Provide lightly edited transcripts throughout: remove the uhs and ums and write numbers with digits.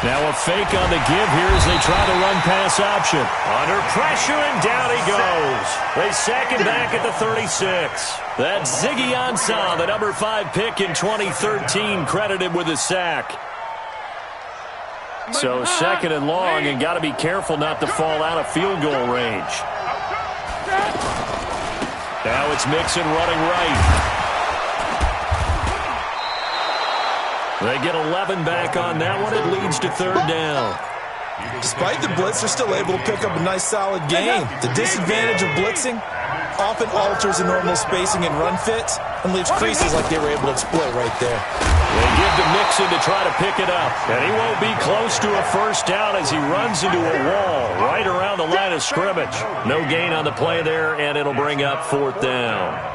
Now a fake on the give here as they try to run pass option. Under pressure, and down he goes. They sack him back at the 36. That's Ziggy Ansah, the number 5 pick in 2013, credited with a sack. So second and long, and got to be careful not to fall out of field goal range. Now it's Mixon running right. They get 11 back on that one. It leads to third down. Despite the blitz, they're still able to pick up a nice, solid gain. The disadvantage of blitzing often alters the normal spacing and run fits and leaves creases like they were able to exploit right there. They give to Mixon to try to pick it up. And he won't be close to a first down as he runs into a wall right around the line of scrimmage. No gain on the play there, and it'll bring up fourth down.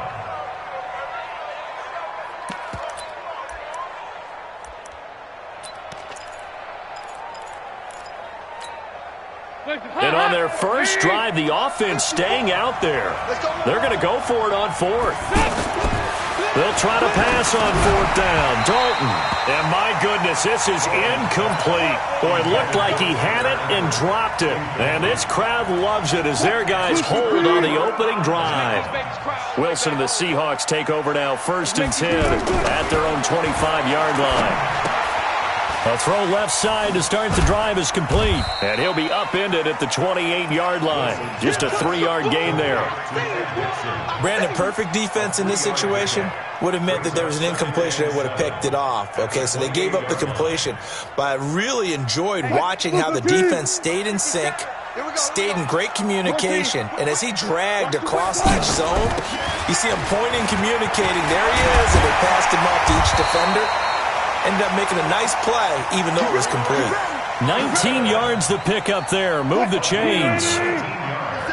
And on their first drive, the offense staying out there. They're going to go for it on fourth. They'll try to pass on fourth down. Dalton. And my goodness, this is incomplete. Boy, it looked like he had it and dropped it. And this crowd loves it as their guys hold on the opening drive. Wilson and the Seahawks take over now, 1st and 10 at their own 25-yard line. A throw left side to start the drive is complete. And he'll be upended at the 28-yard line. Just a 3-yard gain there. Brandon, perfect defense in this situation would have meant that there was an incompletion that would have picked it off. Okay, so they gave up the completion. But I really enjoyed watching how the defense stayed in sync, stayed in great communication. And as he dragged across each zone, you see him pointing, communicating. There he is, and they passed him off to each defender. Ended up making a nice play, even though it was complete. 19 yards to pick up there. Move the chains.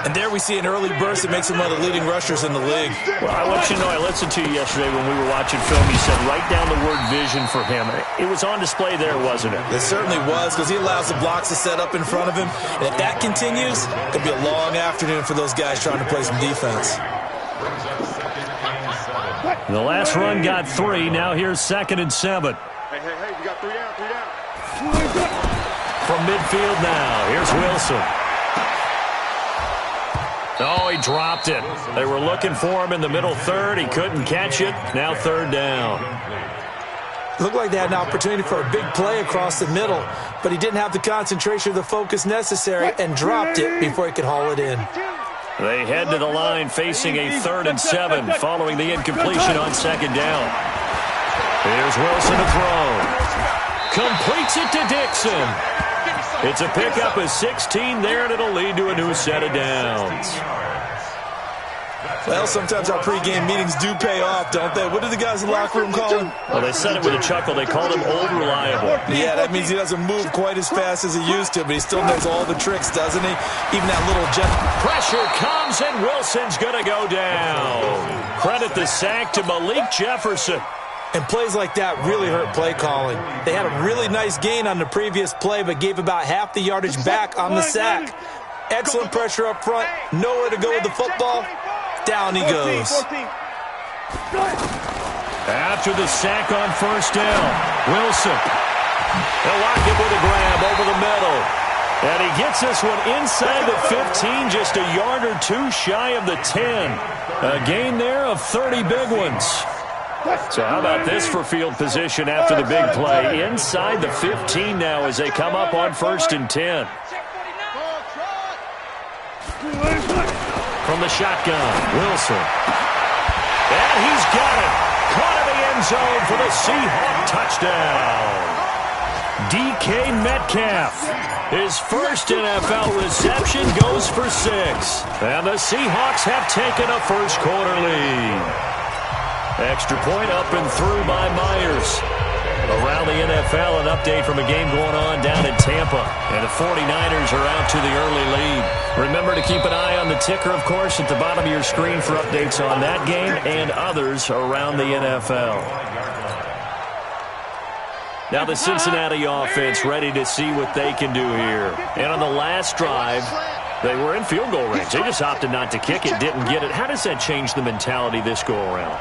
And there we see an early burst that makes him one of the leading rushers in the league. Well, I want you to know, I listened to you yesterday when we were watching film. You said write down the word vision for him. It was on display there, wasn't it? It certainly was, because he allows the blocks to set up in front of him. And if that continues, it could be a long afternoon for those guys trying to play some defense. The last run got 3. Now here's 2nd and 7. Hey, you got 3 down. From midfield now, here's Wilson. Oh, he dropped it. They were looking for him in the middle third. He couldn't catch it. Now third down. It looked like they had an opportunity for a big play across the middle, but he didn't have the concentration or the focus necessary and dropped it before he could haul it in. They head to the line facing a 3rd and 7 following the incompletion on 2nd down. Here's Wilson to throw. Completes it to Dixon. It's a pickup of 16 there, and it'll lead to a new set of downs. Well, sometimes our pregame meetings do pay off, don't they? What do the guys in the locker room call him? Well, they said it with a chuckle. They called him old reliable. Yeah, that means he doesn't move quite as fast as he used to, but he still knows all the tricks, doesn't he? Even that little jet. Pressure comes, and Wilson's going to go down. Credit the sack to Malik Jefferson. And plays like that really hurt play calling. They had a really nice gain on the previous play, but gave about half the yardage back on the sack. Excellent pressure up front. Nowhere to go with the football. Down he goes. After the sack on 1st down, Wilson. They'll lock it with a grab over the middle. And he gets this one inside the 15, just a yard or 2 shy of the 10. A gain there of 30 big ones. So how about this for field position after the big play? Inside the 15 now as they come up on 1st and 10. From the shotgun, Wilson. And he's got it. Caught in the end zone for the Seahawk touchdown. DK Metcalf. His first NFL reception goes for 6. And the Seahawks have taken a first-quarter lead. Extra point up and through by Myers. Around the NFL, an update from a game going on down in Tampa. And the 49ers are out to the early lead. Remember to keep an eye on the ticker, of course, at the bottom of your screen for updates on that game and others around the NFL. Now the Cincinnati offense ready to see what they can do here. And on the last drive, they were in field goal range. They just opted not to kick it, didn't get it. How does that change the mentality this go-around?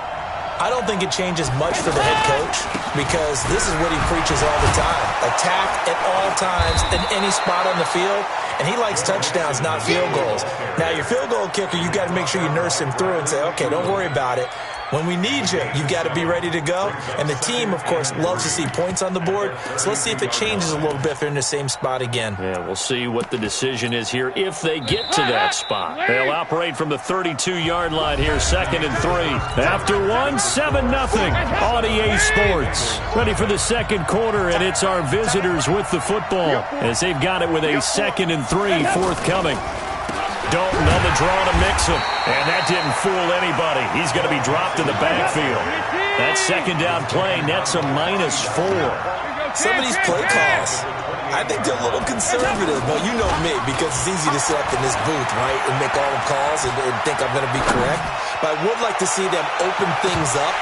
I don't think it changes much for the head coach because this is what he preaches all the time. Attack at all times in any spot on the field, and he likes touchdowns, not field goals. Now, your field goal kicker, you got to make sure you nurse him through and say, okay, don't worry about it. When we need you, you've got to be ready to go. And the team, of course, loves to see points on the board. So let's see if it changes a little bit if they're in the same spot again. Yeah, we'll see what the decision is here if they get to that spot. They'll operate from the 32-yard line here, 2nd and 3. After 1, 7-0 on EA Sports. Ready for the second quarter, and it's our visitors with the football as they've got it with a 2nd and 3 forthcoming. Dalton on the draw to mix him, and that didn't fool anybody. He's going to be dropped in the backfield. That second down play nets a -4. Some of these play calls, I think they're a little conservative. Well, you know me, because it's easy to sit up in this booth, right, and make all the calls and think I'm going to be correct. But I would like to see them open things up,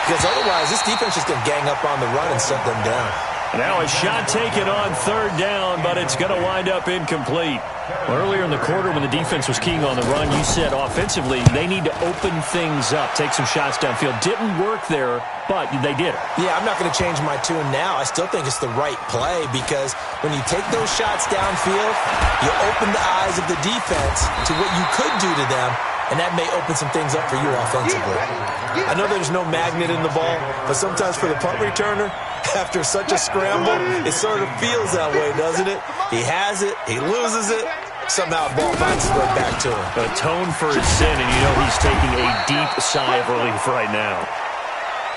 because otherwise this defense is going to gang up on the run and shut them down. Now a shot taken on 3rd down, but it's going to wind up incomplete. Earlier in the quarter when the defense was keying on the run, you said offensively they need to open things up, take some shots downfield. Didn't work there, but they did it. Yeah, I'm not going to change my tune now. I still think it's the right play because when you take those shots downfield, you open the eyes of the defense to what you could do to them, and that may open some things up for you offensively. I know there's no magnet in the ball, but sometimes for the punt returner, after such a scramble, it sort of feels that way, doesn't it? He has it, he loses it, somehow the ball finds its way back to him. Atone for his sin, and you know he's taking a deep sigh of relief right now.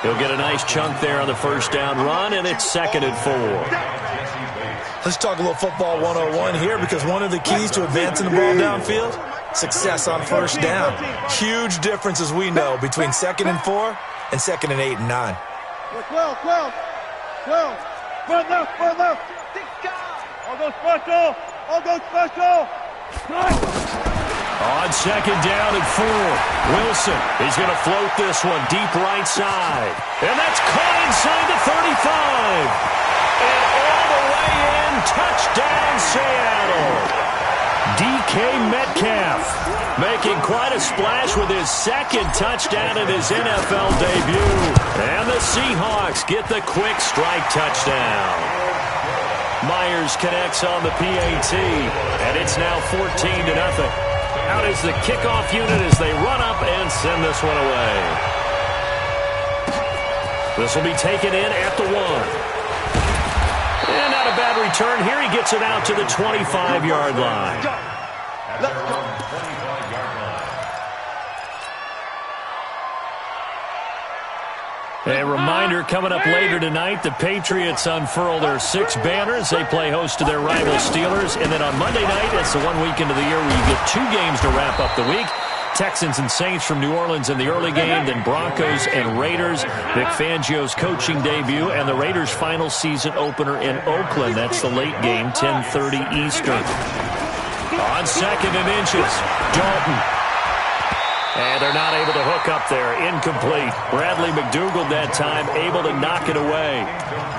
He'll get a nice chunk there on the first down run, and it's 2nd and 4. Let's talk a little football 101 here, because one of the keys to advancing the ball downfield, success on first down. Huge difference, as we know, between 2nd and 4 and 2nd and 8 and 9. 12. Front left. All go special. On 2nd down and 4, Wilson is going to float this one deep right side. And that's caught inside the 35. And all the way in, touchdown Seattle. DK Metcalf making quite a splash with his 2nd touchdown in his NFL debut. And the Seahawks get the quick strike touchdown. Myers connects on the PAT, and it's now 14-0. Out is the kickoff unit as they run up and send this one away. This will be taken in at the 1. And not a bad return here. He gets it out to the 25-yard line. A reminder, coming up later tonight, the Patriots unfurl their 6 banners. They play host to their rival Steelers. And then on Monday night, it's the one weekend of the year where you get 2 games to wrap up the week. Texans and Saints from New Orleans in the early game, then Broncos and Raiders. Vic Fangio's coaching debut, and the Raiders' final season opener in Oakland. That's the late game, 10:30 Eastern. On 2nd and inches, Dalton. And they're not able to hook up there. Incomplete. Bradley McDougald that time able to knock it away.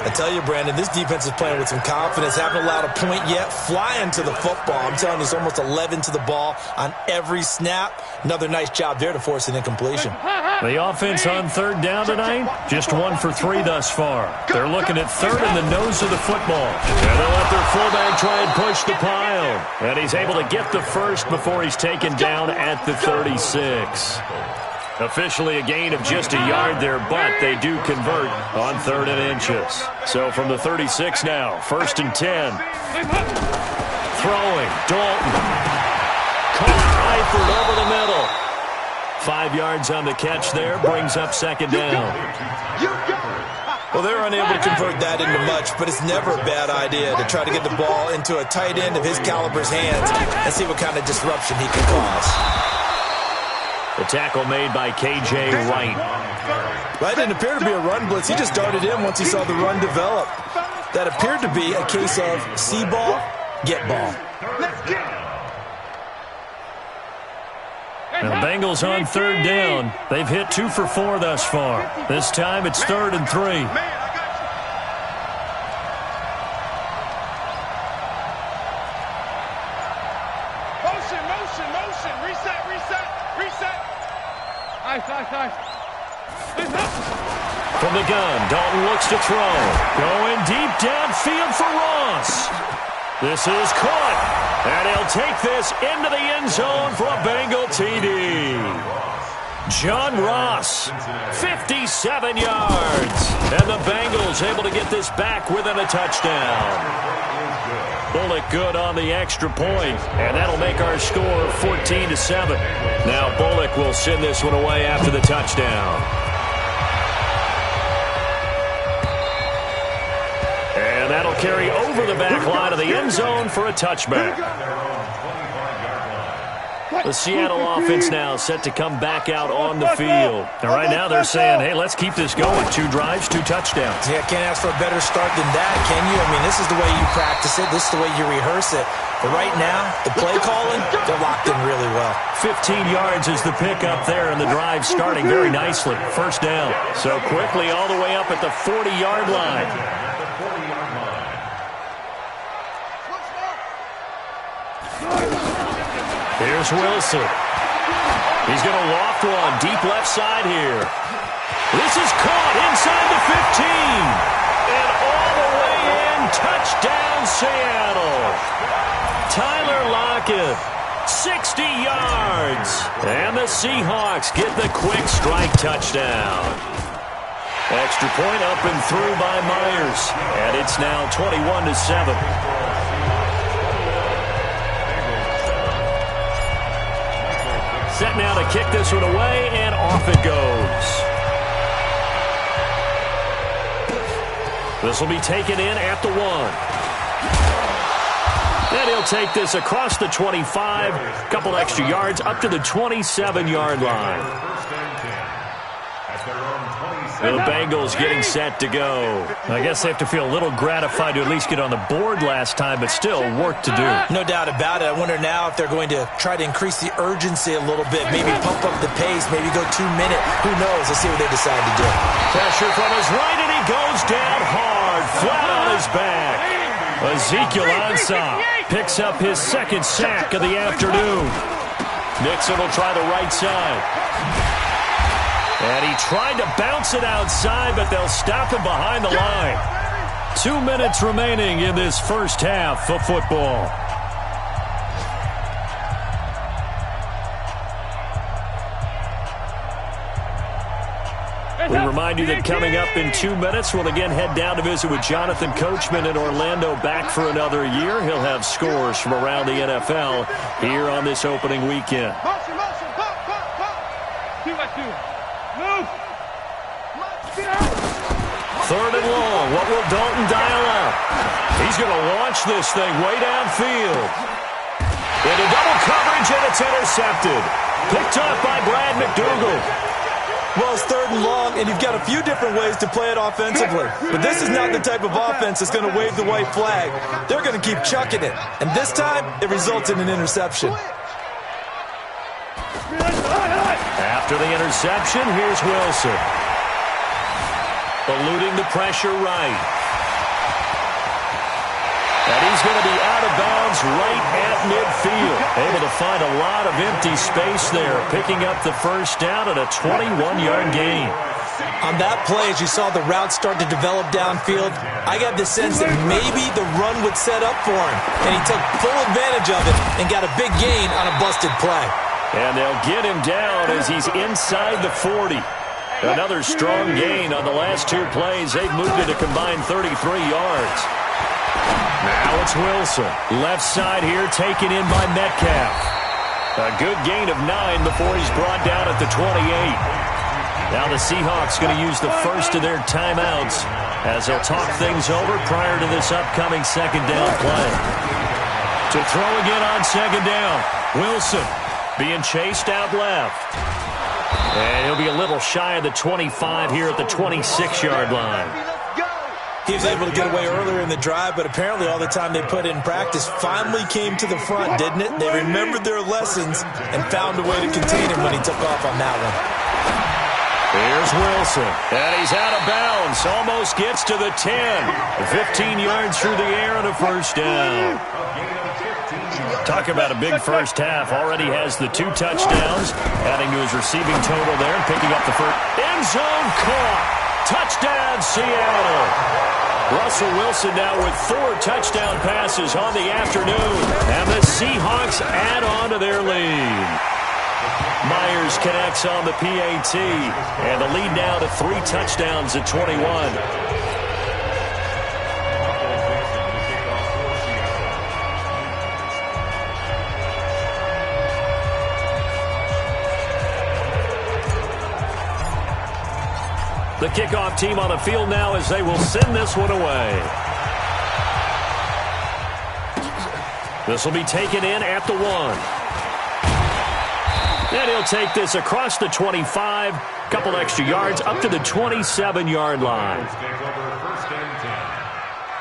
I tell you, Brandon, this defense is playing with some confidence. Haven't allowed a point yet. Flying to the football. I'm telling you, it's almost 11 to the ball on every snap. Another nice job there to force an incompletion. The offense on 3rd down tonight, just 1 for 3 thus far. They're looking at 3rd in the nose of the football. And they'll let their fullback try and push the pile. And he's able to get the first before he's taken down at the 36. Officially a gain of just a yard there, but they do convert on 3rd and inches. So from the 36 now, 1st and 10. Throwing, Dalton. Caught Eifert over the middle. 5 yards on the catch there, brings up 2nd down. Well, they're unable to convert that into much, but it's never a bad idea to try to get the ball into a tight end of his caliber's hands and see what kind of disruption he can cause. The tackle made by K.J. Wright. That didn't appear to be a run blitz. He just darted in once he saw the run develop. That appeared to be a case of see ball, get ball. And the Bengals on 3rd down. They've hit 2 for 4 thus far. This time it's 3rd and 3. Motion. Reset. From the gun, Dalton looks to throw. Going deep downfield for Ross. This is caught. And he'll take this into the end zone for a Bengal TD. John Ross, 57 yards. And the Bengals able to get this back within a touchdown. Bullock good on the extra point, and that'll make our score 14-7. Now Bullock will send this one away after the touchdown. And that'll carry over the back line of the end zone for a touchback. The Seattle offense now set to come back out on the field. And right now they're saying, hey, let's keep this going. 2 drives, 2 touchdowns. Yeah, can't ask for a better start than that, can you? I mean, this is the way you practice it. This is the way you rehearse it. But right now, the play calling, they're locked in really well. 15 yards is the pickup there, and the drive starting very nicely. First down. So quickly all the way up at the 40-yard line. Here's Wilson. He's going to loft one deep left side here. This is caught inside the 15. And all the way in, touchdown Seattle. Tyler Lockett, 60 yards. And the Seahawks get the quick strike touchdown. Extra point up and through by Myers. And it's now 21-7. Set now to kick this one away, and off it goes. This will be taken in at the 1. And he'll take this across the 25, a couple extra yards up to the 27-yard line. The Bengals getting set to go. I guess they have to feel a little gratified to at least get on the board last time, but still work to do. No doubt about it. I wonder now if they're going to try to increase the urgency a little bit, maybe pump up the pace, maybe go 2-minute. Who knows? Let's see what they decide to do. Pressure from his right, and he goes down hard, flat on his back. Ezekiel Ansah picks up his second sack of the afternoon. Nixon will try the right side. And he tried to bounce it outside, but they'll stop him behind the line. 2 minutes remaining in this first half of football. We remind you that coming up in 2 minutes, we'll again head down to visit with Jonathan Coachman in Orlando, back for another year. He'll have scores from around the NFL here on this opening weekend. Third and long. What will Dalton dial up? He's going to launch this thing way downfield. Into double coverage, and it's intercepted. Picked off by Brad McDougal. Well, it's third and long, and you've got a few different ways to play it offensively. But this is not the type of offense that's going to wave the white flag. They're going to keep chucking it. And this time, it results in an interception. After the interception, here's Wilson. Eluding the pressure right. And he's going to be out of bounds right at midfield. Able to find a lot of empty space there, picking up the first down at a 21-yard gain. On that play, as you saw the route start to develop downfield, I got the sense that maybe the run would set up for him. And he took full advantage of it and got a big gain on a busted play. And they'll get him down as he's inside the 40. Another strong gain on the last 2 plays. They've moved it a combined 33 yards. Now it's Wilson. Left side here taken in by Metcalf. A good gain of 9 before he's brought down at the 28. Now the Seahawks going to use the first of their timeouts as they'll talk things over prior to this upcoming second down play. To throw again on second down. Wilson being chased out left. And he'll be a little shy of the 25 here at the 26-yard line. He was able to get away earlier in the drive, but apparently all the time they put in practice finally came to the front, didn't it? They remembered their lessons and found a way to contain him when he took off on that one. Here's Wilson, and he's out of bounds. Almost gets to the 10. 15 yards through the air and a first down. Talk about a big first half. Already has the 2 touchdowns, adding to his receiving total there, and picking up the first. End zone caught. Touchdown, Seattle. Russell Wilson now with 4 touchdown passes on the afternoon, and the Seahawks add on to their lead. Myers connects on the PAT, and the lead now to 3 touchdowns at 21. The kickoff team on the field now as they will send this one away. This will be taken in at the 1. And he'll take this across the 25, couple extra yards up to the 27-yard line. First and 10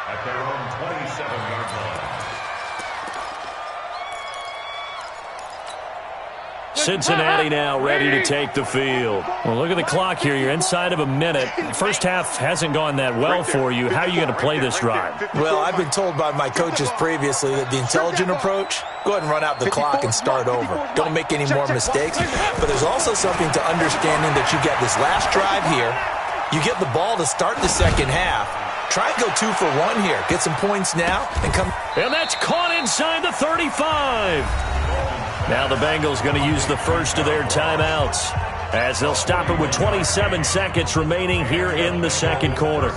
at their own 27-yard line. Cincinnati now ready to take the field. Well, look at the clock here. You're inside of a minute. First half hasn't gone that well for you. How are you going to play this drive? Well, I've been told by my coaches previously that the intelligent approach, go ahead and run out the clock and start over. Don't make any more mistakes. But there's also something to understanding that you get this last drive here. You get the ball to start the second half. Try and go 2 for 1 here. Get some points now and come. And that's caught inside the 35. Now the Bengals going to use the first of their timeouts as they'll stop it with 27 seconds remaining here in the second quarter.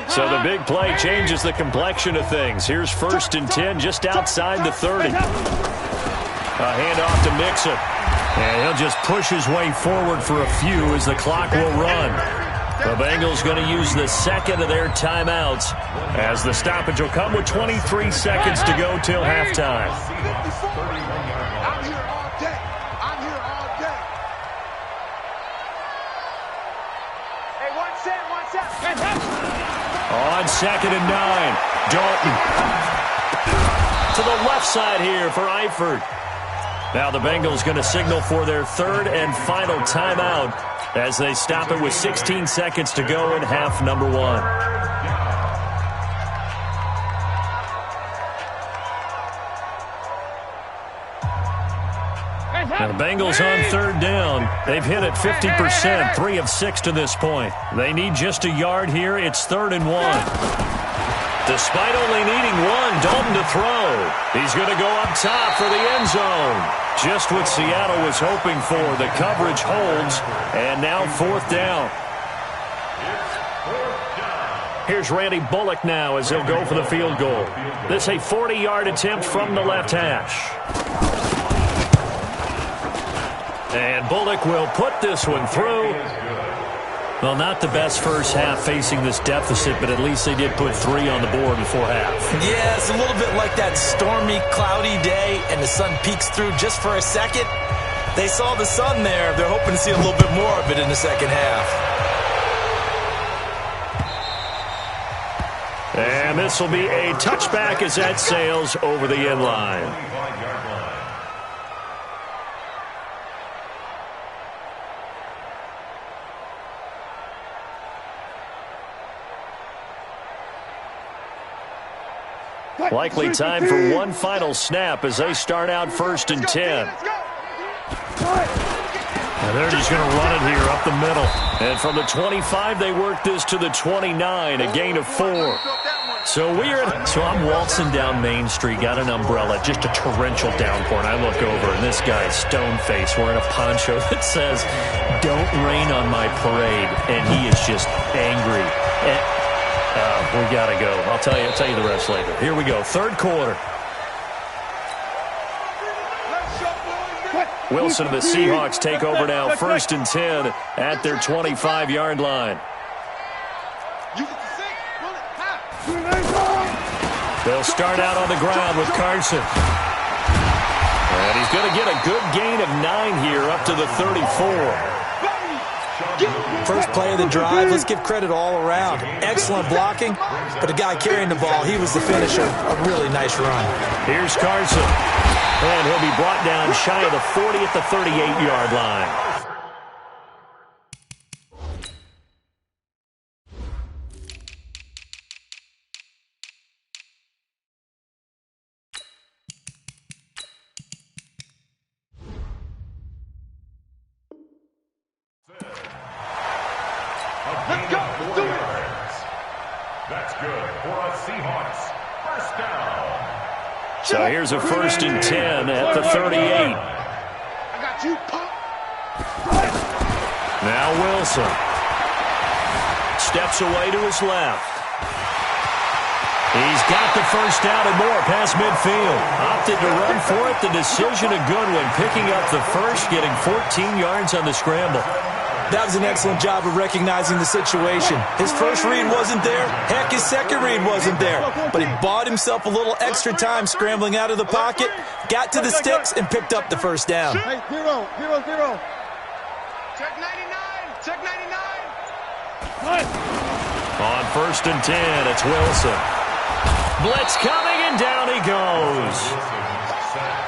So the big play changes the complexion of things. Here's first and 10 just outside the 30. A handoff to Mixon. And he'll just push his way forward for a few as the clock will run. The Bengals going to use the second of their timeouts as the stoppage will come with 23 seconds to go till halftime. I'm here all day. I'm here all day. Hey, one set. On 2nd and 9, Dalton. To the left side here for Eifert. Now the Bengals going to signal for their 3rd and final timeout as they stop it with 16 seconds to go in half number 1. Now the Bengals on 3rd down. They've hit it 50%, 3 of 6 to this point. They need just a yard here. It's 3rd and 1. Despite only needing 1, Dalton to throw. He's going to go up top for the end zone. Just what Seattle was hoping for. The coverage holds, and now 4th down. Here's Randy Bullock now as he'll go for the field goal. This a 40-yard attempt from the left hash. And Bullock will put this one through. Well, not the best first half facing this deficit, but at least they did put 3 on the board before half. Yeah, it's a little bit like that stormy, cloudy day, and the sun peeks through just for a second. They saw the sun there. They're hoping to see a little bit more of it in the second half. And this will be a touchback as that sails over the end line. Likely time for one final snap as they start out 1st and 10. And they're just going to run it here up the middle. And from the 25, they work this to the 29, a gain of 4. So I'm waltzing down Main Street, got an umbrella, just a torrential downpour, and I look over, and this guy's stone-faced wearing a poncho that says, "Don't rain on my parade," and he is just angry. We got to go. I'll tell you the rest later. Here we go, 3rd quarter. Wilson and the Seahawks take over now, 1st and 10 at their 25-yard line. They'll start out on the ground with Carson. And he's going to get a good gain of 9 here up to the 34. First play of the drive, let's give credit all around. Excellent blocking, but the guy carrying the ball, he was the finisher. A really nice run. Here's Carson. And he'll be brought down shy of the 40 at the 38-yard line. Seahawks. First down. So here's a 1st and 10 at the 38. I got you, punk. Now Wilson. Steps away to his left. He's got the first down and more past midfield. Opted to run for it. The decision a good one. Picking up the first, getting 14 yards on the scramble. That was an excellent job of recognizing the situation. His first read wasn't there. Heck, his second read wasn't there. But he bought himself a little extra time scrambling out of the pocket, got to the sticks, and picked up the first down. Hey, 0, 0, 0. Check 99. Check 99. On 1st and 10, it's Wilson. Blitz coming, and down he goes.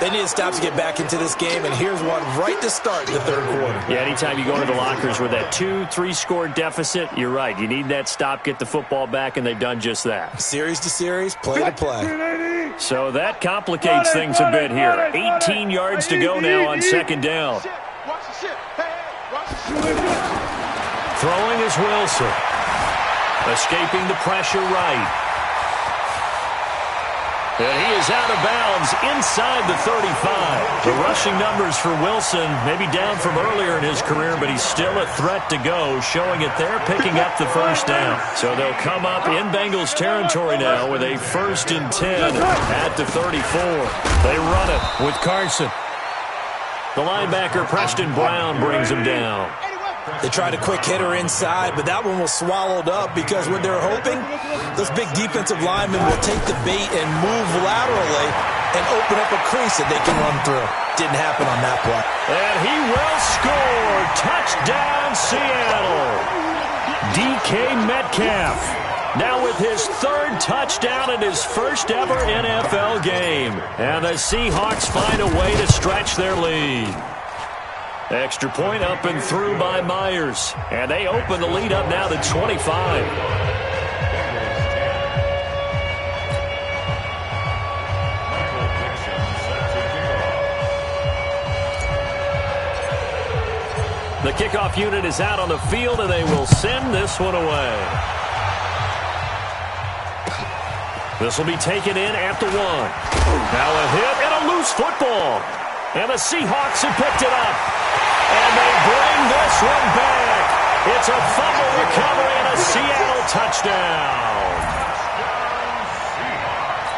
They need to stop to get back into this game, and here's one right to start the third quarter. Yeah, anytime you go into the lockers with that 2-3 score deficit, you're right. You need that stop, get the football back, and they've done just that. Series to series, play to play. So that complicates things a bit here. 18 yards to go now on 2nd down. Watch the shit. Hey, watch the shit. Throwing is Wilson. Escaping the pressure right. And he is out of bounds inside the 35. The rushing numbers for Wilson maybe down from earlier in his career, but he's still a threat to go, showing it there, picking up the first down. So they'll come up in Bengals territory now with a 1st and 10 at the 34. They run it with Carson. The linebacker, Preston Brown, brings him down. They tried a quick hitter inside, but that one was swallowed up because what they're hoping, those big defensive linemen will take the bait and move laterally and open up a crease that they can run through. Didn't happen on that play. And he will score. Touchdown, Seattle. DK Metcalf now with his 3rd touchdown in his first ever NFL game. And the Seahawks find a way to stretch their lead. Extra point up and through by Myers. And they open the lead up now to 25. The kickoff unit is out on the field, and they will send this one away. This will be taken in at the 1. Now a hit and a loose football. And the Seahawks have picked it up. And they bring this one back. It's a fumble recovery and a Seattle touchdown.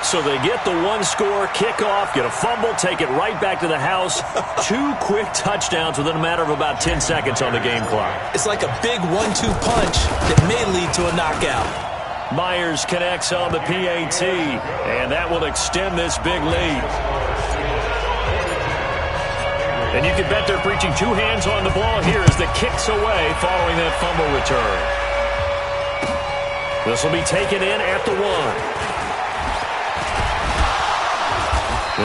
So they get the 1-score kickoff, get a fumble, take it right back to the house. 2 quick touchdowns within a matter of about 10 seconds on the game clock. It's like a big 1-2 punch that may lead to a knockout. Myers connects on the PAT, and that will extend this big lead. And you can bet they're preaching 2 hands on the ball here as the kick's away following that fumble return. This will be taken in at the 1.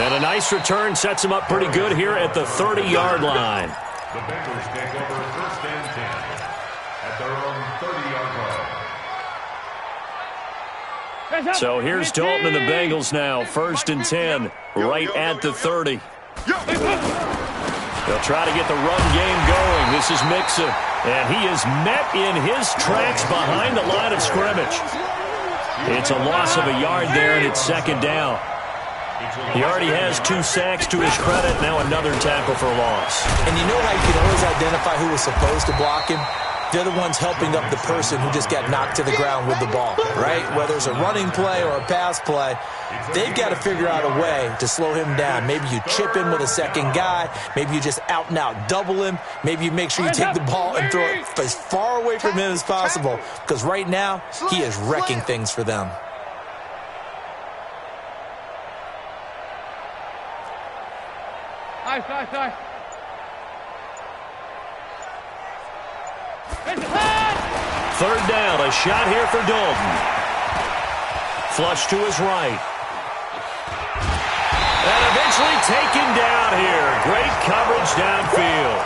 And a nice return sets him up pretty good here at the 30-yard line. The Bengals take over 1st and 10 at their own 30-yard line. So here's Dalton and the Bengals now. 1st and 10 right at the 30. They'll try to get the run game going. This is Mixon. And he is met in his tracks behind the line of scrimmage. It's a loss of a yard there, and it's 2nd down. He already has 2 sacks to his credit. Now another tackle for loss. And you know how you can always identify who was supposed to block him? They're the ones helping up the person who just got knocked to the ground with the ball, right? Whether it's a running play or a pass play, they've got to figure out a way to slow him down. Maybe you chip him with a second guy. Maybe you just out and out double him. Maybe you make sure you take the ball and throw it as far away from him as possible, because right now he is wrecking things for them. Nice. 3rd down, a shot here for Dalton. Flush to his right. And eventually taken down here. Great coverage downfield.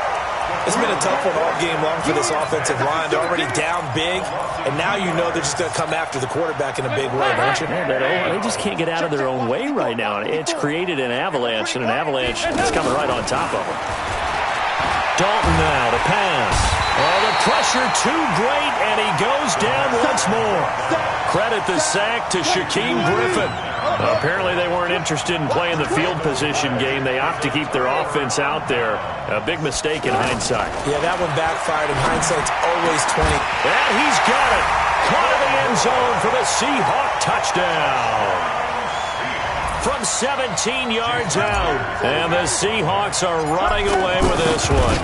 It's been a tough one all game long for this offensive line. They're already down big, and now you know they're just going to come after the quarterback in a big way, don't you? Yeah, they just can't get out of their own way right now. It's created an avalanche, and an avalanche is coming right on top of them. Dalton now to pass. Oh, the pressure too great, and he goes down once more. Credit the sack to Shaquem Griffin. Apparently they weren't interested in playing the field position game. They opt to keep their offense out there. A big mistake in hindsight. Yeah, that one backfired, and hindsight's always 20. And he's got it. Caught in the end zone for the Seahawk touchdown. From 17 yards out. And the Seahawks are running away with this one.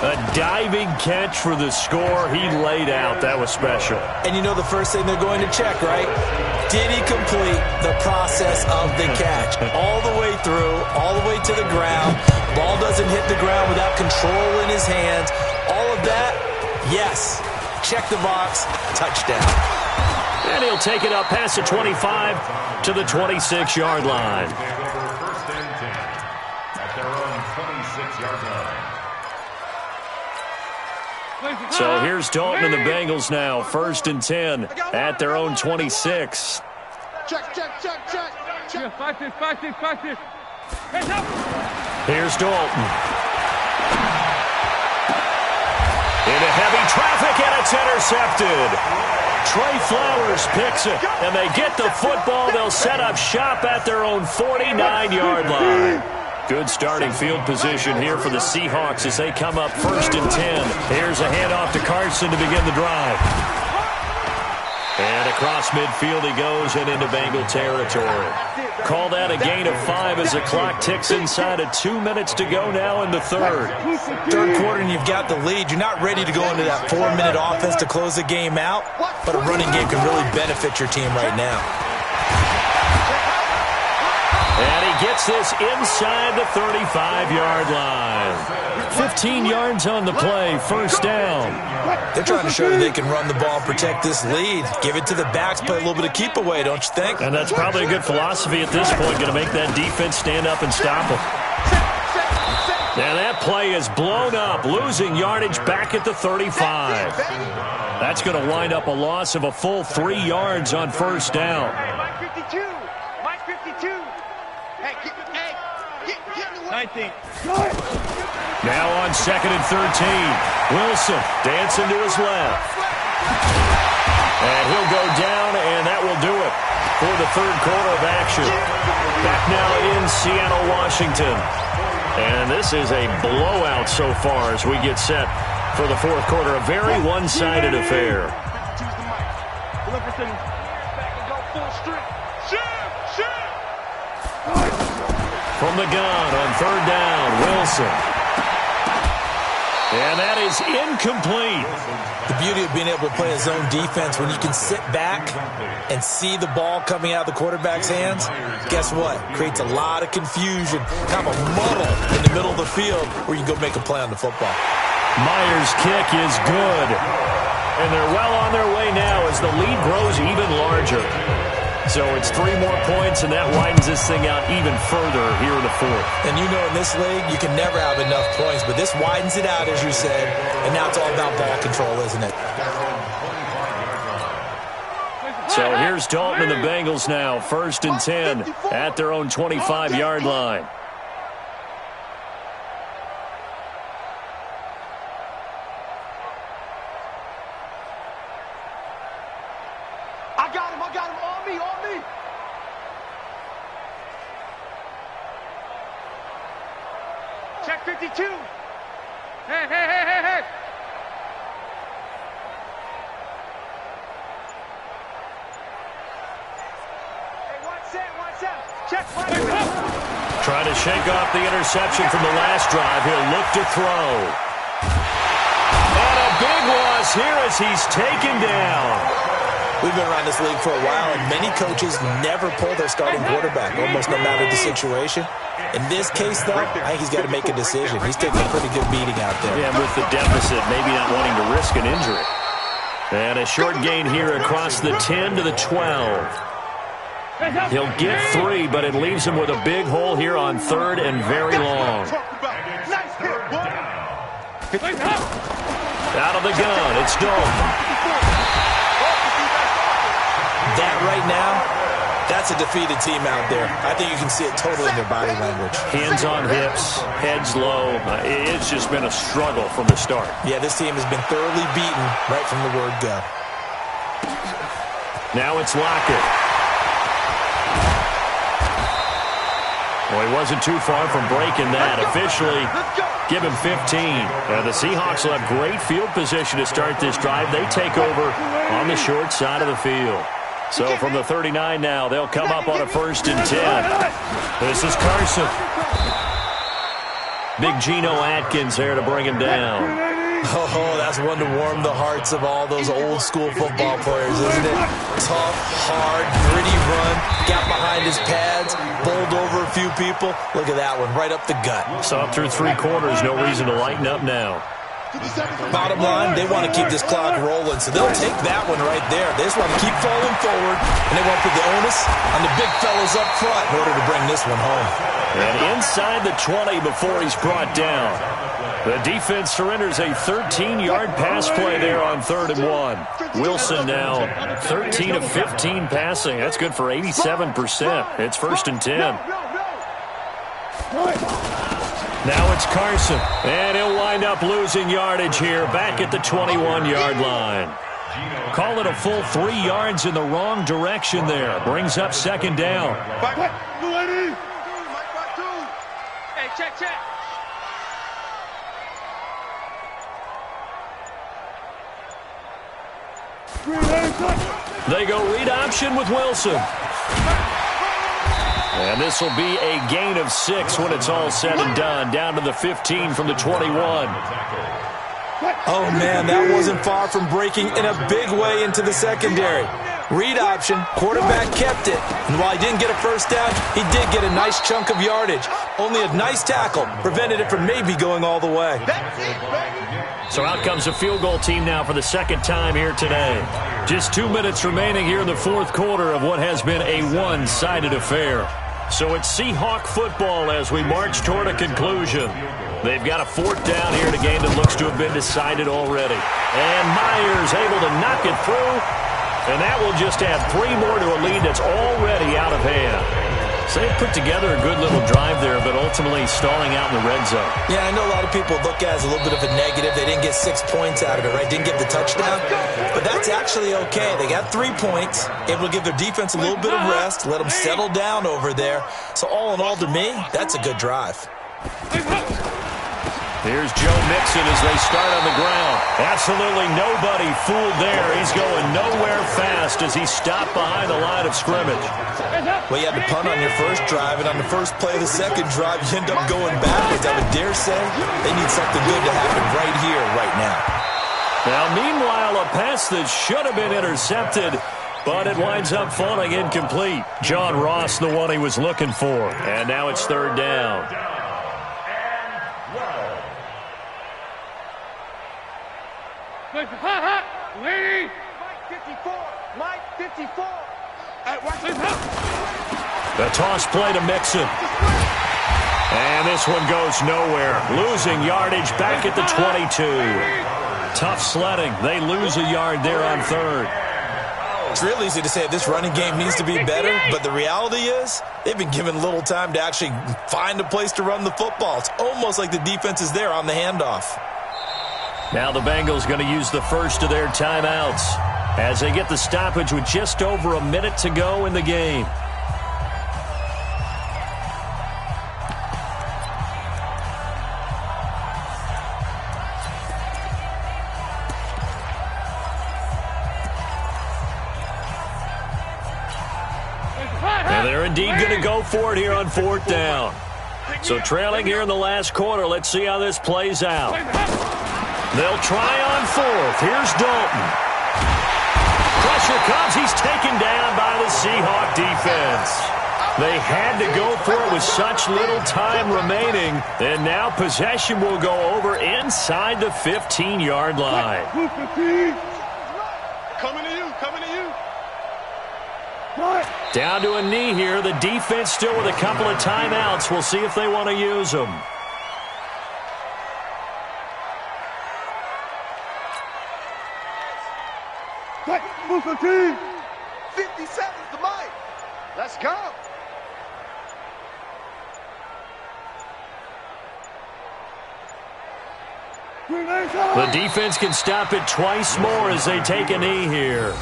A diving catch for the score. He laid out. That was special. And you know the first thing they're going to check, right? Did he complete the process of the catch? All the way through, all the way to the ground. Ball doesn't hit the ground without control in his hands. All of that, yes. Check the box. Touchdown. And he'll take it up past the 25 to the 26-yard line. First and 10 at their own 26-yard line. So here's Dalton and the Bengals now. First and 10 at their own 26. Check. Here's Dalton. Into heavy traffic, and it's intercepted. Trey Flowers picks it, and they get the football. They'll set up shop at their own 49-yard line. Good starting field position here for the Seahawks as they come up first and 10. Here's a handoff to Carson to begin the drive. And across midfield he goes and into Bengal territory. Call that a gain of 5 as the clock ticks inside of 2 minutes to go now in the third. Third quarter and you've got the lead. You're not ready to go into that 4-minute offense to close the game out, but a running game can really benefit your team right now. And he gets this inside the 35-yard line. 15 yards on the play, first down. They're trying to show that they can run the ball, protect this lead. Give it to the backs, play a little bit of keep away, don't you think? And that's probably a good philosophy at this point, going to make that defense stand up and stop them. And that play is blown up, losing yardage back at the 35. That's going to wind up a loss of a full 3 yards on first down. Mike 52. Mike 52. Hey, get 19. Now on second and 13. Wilson dancing to his left. And he'll go down, and that will do it for the third quarter of action. Back now in Seattle, Washington. And this is a blowout so far as we get set for the fourth quarter. A very one-sided affair. From the gun on third down, Wilson. And that is incomplete. The beauty of being able to play a zone defense when you can sit back and see the ball coming out of the quarterback's hands, guess what? Creates a lot of confusion, kind of a muddle in the middle of the field where you can go make a play on the football. Myers' kick is good. And they're well on their way now as the lead grows even larger. So it's 3 more points, and that widens this thing out even further here in the fourth. And you know in this league, you can never have enough points, but this widens it out, as you said, and now it's all about ball control, isn't it? So here's Dalton and the Bengals now, first and 10 at their own 25-yard line. I got him, on me. Check 52. Hey. Hey, one set. Check. Trying to shake off the interception from the last drive. He'll look to throw. And a big loss here as he's taken down. We've been around this league for a while, and many coaches never pull their starting quarterback, almost no matter the situation. In this case, though, I think he's got to make a decision. He's taking a pretty good beating out there. Yeah, with the deficit, maybe not wanting to risk an injury. And a short gain here across the 10 to the 12. He'll get 3, but it leaves him with a big hole here on third and very long. Out of the gun, it's Dalton. That right now, that's That's a defeated team out there. I think you can see it totally in their body language. Hands on hips, heads low. It's just been a struggle from the start. Yeah, this team has been thoroughly beaten right from the word go. Now it's Lockett. Well, he wasn't too far from breaking that. Officially, give him 15. The Seahawks will have great field position to start this drive. They take over on the short side of the field. So from the 39 now, they'll come up on a 1st and 10. This is Carson. Big Geno Atkins there to bring him down. Oh, that's one to warm the hearts of all those old-school football players, isn't it? Tough, hard, gritty run, got behind his pads, bowled over a few people. Look at that one, right up the gut. So up through 3 quarters, no reason to lighten up now. Bottom line, they want to keep this clock rolling, so they'll take that one right there. They just want to keep falling forward, and they want to put the onus on the big fellas up front in order to bring this one home. And inside the 20 before he's brought down. The defense surrenders a 13-yard pass play there on 3rd and 1. Wilson now 13 of 15 passing. That's good for 87%. It's 1st and 10. Now it's Carson, and he'll wind up losing yardage here back at the 21-yard line. Call it a full 3 yards in the wrong direction there. Brings up 2nd down. Hey, check. They go read option with Wilson. And this will be a gain of 6 when it's all said and done. Down to the 15 from the 21. Oh, man, that wasn't far from breaking in a big way into the secondary. Read option, quarterback kept it. And while he didn't get a 1st down, he did get a nice chunk of yardage. Only a nice tackle prevented it from maybe going all the way. So out comes a field goal team now for the 2nd time here today. Just 2 minutes remaining here in the 4th quarter of what has been a one-sided affair. So it's Seahawk football as we march toward a conclusion. They've got a 4th down here in a game that looks to have been decided already. And Myers able to knock it through. And that will just add 3 more to a lead that's already out of hand. So they put together a good little drive there, but ultimately stalling out in the red zone. Yeah, I know a lot of people look at it as a little bit of a negative. They didn't get 6 points out of it, right? Didn't get the touchdown. But that's actually okay. They got 3 points, able to give their defense a little bit of rest, let them settle down over there. So all in all, to me, that's a good drive. Here's Joe Mixon as they start on the ground. Absolutely nobody fooled there. He's going nowhere fast as he stopped behind the line of scrimmage. Well, you had to punt on your first drive, and on the first play of the second drive, you end up going backwards. I would dare say they need something good to happen right here, right now. Now, meanwhile, a pass that should have been intercepted, but it winds up falling incomplete. John Ross, the one he was looking for. And now it's 3rd down. Lady! Mike 54! Hey, watch this. The toss play to Mixon. And this one goes nowhere. Losing yardage back at the 22. Tough sledding. They lose a yard there on 3rd. It's real easy to say this running game needs to be better, but the reality is they've been given little time to actually find a place to run the football. It's almost like the defense is there on the handoff. Now the Bengals going to use the first of their timeouts as they get the stoppage with just over a minute to go in the game. And they're indeed going to go for it here on 4th down. So trailing here in the last quarter, let's see how this plays out. They'll try on 4th. Here's Dalton. Pressure comes. He's taken down by the Seahawk defense. They had to go for it with such little time remaining. And now possession will go over inside the 15-yard line. Coming to you. Down to a knee here. The defense still with a couple of timeouts. We'll see if they want to use them. Move the team. 57's the mic. Let's Let's go. The defense can stop it twice more as they take a knee here.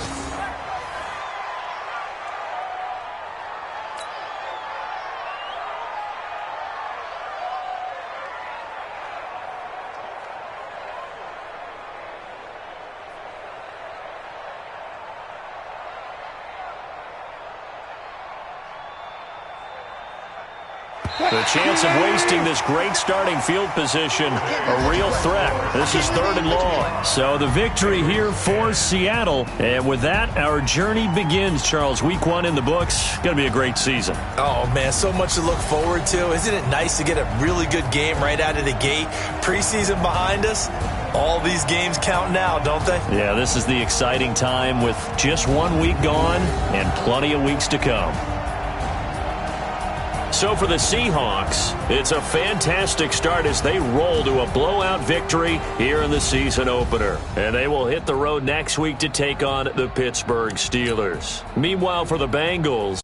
The chance of wasting this great starting field position, a real threat. This is 3rd and long. So the victory here for Seattle. And with that, our journey begins, Charles. Week 1 in the books. Going to be a great season. Oh, man, so much to look forward to. Isn't it nice to get a really good game right out of the gate? Preseason behind us. All these games count now, don't they? Yeah, this is the exciting time with just 1 week gone and plenty of weeks to come. So for the Seahawks, it's a fantastic start as they roll to a blowout victory here in the season opener. And they will hit the road next week to take on the Pittsburgh Steelers. Meanwhile, for the Bengals,